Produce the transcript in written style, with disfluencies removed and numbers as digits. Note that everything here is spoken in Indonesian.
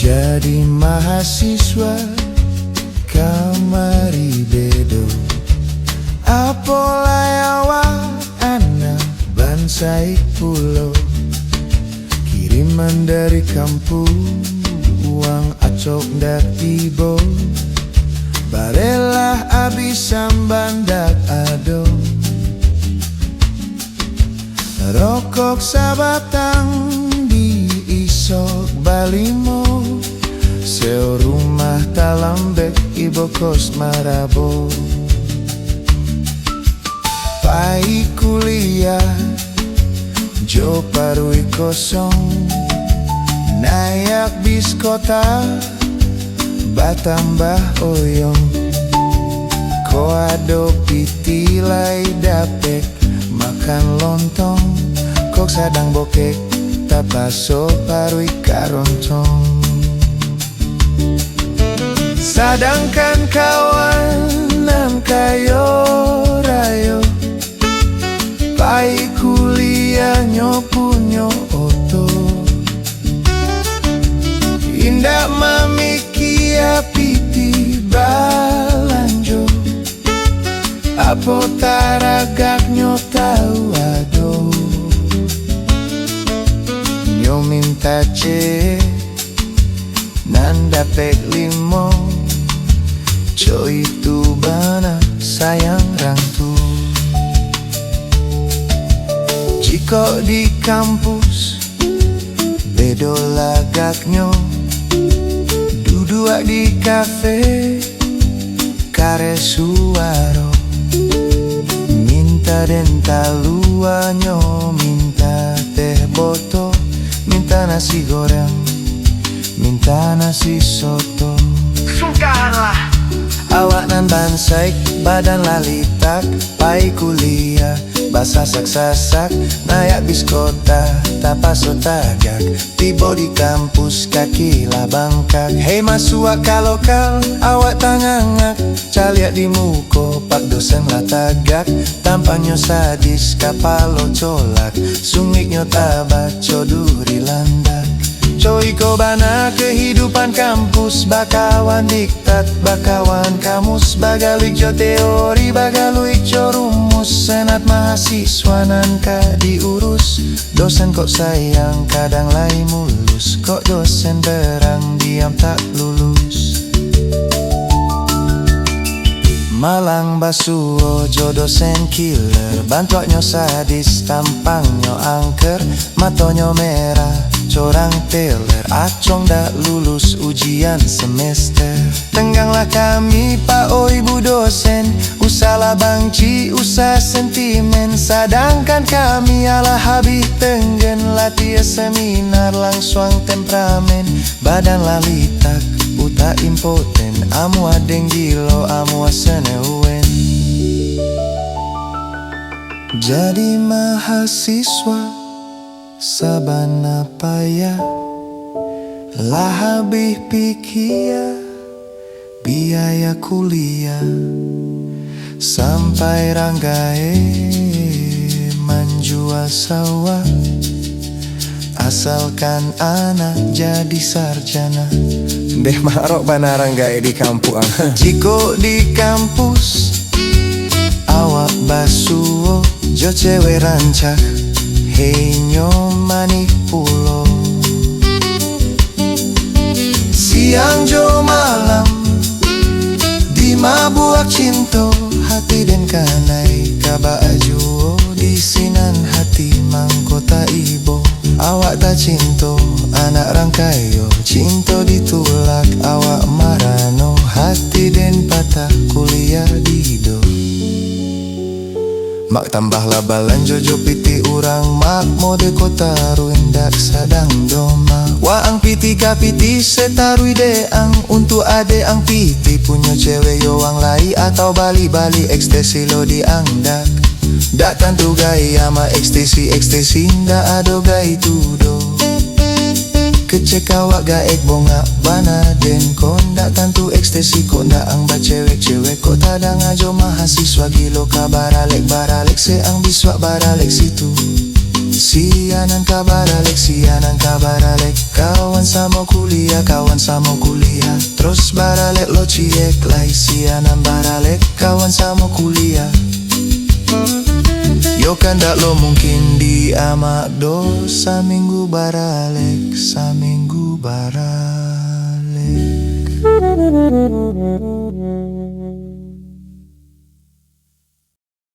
Jadi mahasiswa kamari bedo apolayawa anak bansai pulau. Kiriman dari kampung uang acok dak tibo. Barelah abisam bandak ado. Rokok sabatang di isok balimo. Seo rumah talambek ibo kos marabo. Pai kuliah jo parui kosong. Nayak bis kota batambah oyong. Ko ado pitilai dapek makan lontong. Kok sadang bokek tapaso parui karontong. Sadangkan kawanan kayo rayo. Pai kuliah nyopunyo oto. Indak mamikia piti balanjo. Apo taragak nyo tau ado. Nyo minta ce nanda pek limo. Co itu bana sayang rangtu. Jiko di kampus bedo lagaknyo. Duduk di kafe kare suaro. Minta dentaluanyo, minta teh boto, minta nasi goreng, minta nasi soto. Sungkanlah Awak nan bansaik, badan lalitak. Pai kuliah, basa sak-sasak. Nayak bis kota, tapaso tagak. Tibo di kampus, kaki lah bangkak. Hei masuk lokal, awak tangangak. Caliak di muko, pak dosen lah tagak. Tampaknya sadis, kapalo colak. Sungiknya tabat, coduri landak. Coy ko bana kehidupan kampus. Bakawan diktat, bakawan kamus. Bagalik jo teori, bagaluik jo rumus. Senat mahasiswa nan ka diurus. Dosen kok sayang, kadang lai mulus. Kok dosen berang, diam tak lulus. Malang basuo jo dosen killer. Bantuaknya sadis, tampangnya angker. Matonyo merah, corang teler. Acong dak lulus ujian semester. Tengganglah kami pak o ibu dosen. Usalah bangci, usah sentimen. Sadangkan kami ala habis tenggen. Latihan seminar langsung temperamen. Badan lalitak, uta impoten. Amu adeng gilo, amu asenewen. Jadi mahasiswa sabana payah. Lah habis pikir biaya kuliah. Sampai ranggae menjual sawah. Asalkan anak jadi sarjana. Deh marok bana ranggae di kampung. Jiko di kampus awak basuo jo cewek rancak. Hei nyo mani pulo. Siang jo malam di mabuak cinto. Hati den kanai kaba ajuo. Di sinan hati mangkota ibo. Awak tak cinto anak rangkayo. Cinto ditulak awak marano. Hati den patah kuliah dido. Mak tambahlah balan jojo piti urang. Mak mode kota ruindak sadang doma. Waang piti kapiti setarui deang. Untuk ade ang piti punya cewek yoang lai. Atau bali-bali ekstasi lo diangdak. Dak tantu gaya ama ekstasi ndak ado gai tudo. Kecek awak gaek bonga bana den kondak tantu ekstasi kok ndak ang ba cewek-cewek kok tadang ajo mahasiswa gilo ka baralek se ang biswa baralek situ. Sianan kabaralik, sianan kabaralik. Kawan sama kuliah, kawan sama kuliah. Terus baralik lo ciek lai. Sianan baralik, kawan sama kuliah. Yo kan dak lo mungkin di amak do. Saminggu baralik, saminggu baralik.